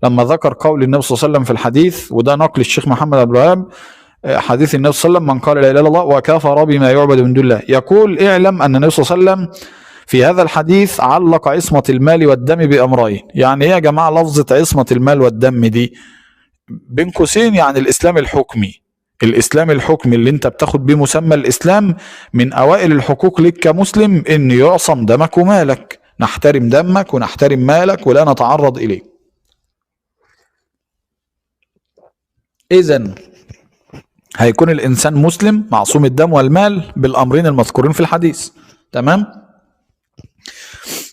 لما ذكر قول النبي صلى الله عليه وسلم في الحديث، وده نقل الشيخ محمد عبد الوهاب، حديث النبي صلى الله عليه وسلم: من قال لا اله الا الله وكفر بما يعبد من دون الله. يقول: اعلم ان النبي صلى الله عليه وسلم في هذا الحديث علق عصمة المال والدم بأمرين. يعني ايه يا جماعة لفظة عصمة المال والدم دي؟ بين قوسين يعني الإسلام الحكمي. الإسلام الحكمي اللي انت بتاخد بيه مسمى الإسلام، من أوائل الحقوق لك كمسلم ان يعصم دمك ومالك، نحترم دمك ونحترم مالك ولا نتعرض إليه. إذن هيكون الإنسان مسلم معصوم الدم والمال بالأمرين المذكورين في الحديث. تمام؟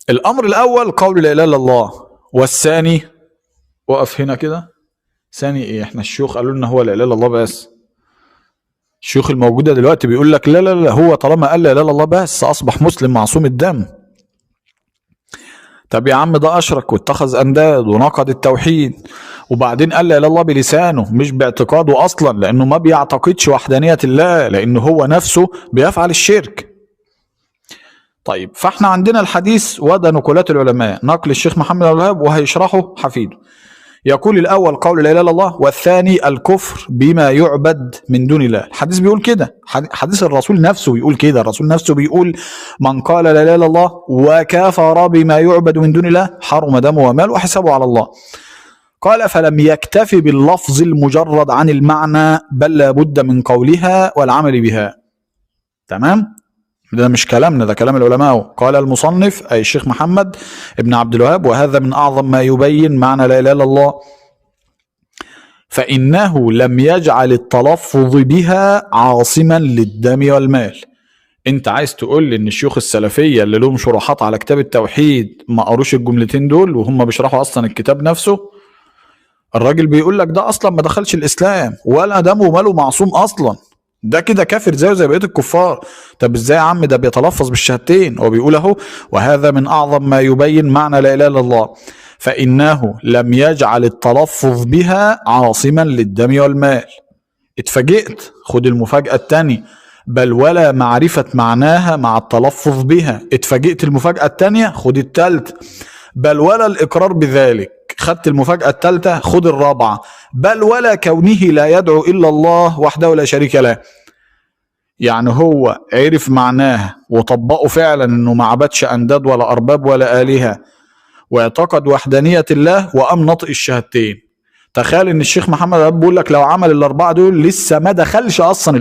الأمر الأول قول لا إله إلا الله، والثاني وقف هنا كده. ثاني إيه؟ إحنا الشيوخ قالوا لنا هو لا إله إلا الله بس. الشيوخ الموجودة دلوقتي بيقول لك لا لا لا، هو طالما قال لا إله إلا الله بس أصبح مسلم معصوم الدم. طب يا عم ده أشرك واتخذ أنداد ونقض التوحيد، وبعدين قال لا إله إلا الله بلسانه مش باعتقاده أصلا، لأنه ما بيعتقدش وحدانية الله، لأنه هو نفسه بيفعل الشرك. طيب فاحنا عندنا الحديث، وده نقولات العلماء، نقل الشيخ محمد عبد الوهاب وهيشرحه حفيده. يقول الأول قول لا إله إلا الله، والثاني الكفر بما يعبد من دون الله. الحديث بيقول كده، حديث الرسول نفسه بيقول كده. الرسول نفسه بيقول: من قال لا إله إلا الله وكفر بما يعبد من دون الله حرم دمه وماله وحسابه على الله. قال: فلم يكتفي باللفظ المجرد عن المعنى، بل لابد من قولها والعمل بها. تمام؟ ده مش كلامنا، ده كلام العلماء. قال المصنف أي الشيخ محمد ابن عبد الوهاب: وهذا من أعظم ما يبين معنى لا إله إلا الله، فإنه لم يجعل التلفظ بها عاصما للدم والمال. انت عايز تقول لي ان الشيوخ السلفية اللي لهم شروحات على كتاب التوحيد ما قروش الجملتين دول وهم بيشرحوا اصلا الكتاب نفسه؟ الراجل بيقول لك ده اصلا ما دخلش الاسلام ولا دمه وماله معصوم اصلا، ده كده كافر زيه زي بقيه الكفار. طب ازاي يا عم؟ ده بيتلفظ بالشهادتين. هو بيقول اهو: وهذا من اعظم ما يبين معنى لا اله الا الله، فانه لم يجعل التلفظ بها عاصما للدم والمال. اتفاجئت؟ خد المفاجاه الثانيه: بل ولا معرفه معناها مع التلفظ بها. اتفاجئت المفاجاه الثانيه؟ خد الثالثه: بل ولا الاقرار بذلك. خدت المفاجأة الثالثة، خد الرابعة: بل ولا كونه لا يدعو إلا الله وحده لا شريك له. يعني هو عرف معناها وطبقه فعلا، انه ما عبدش انداد ولا ارباب ولا آلهة، واعتقد وحدانية الله، وقام نطق الشهادتين. تخيل ان الشيخ محمد بيقول لك لو عمل الاربعة دول لسه ما دخلش اصلا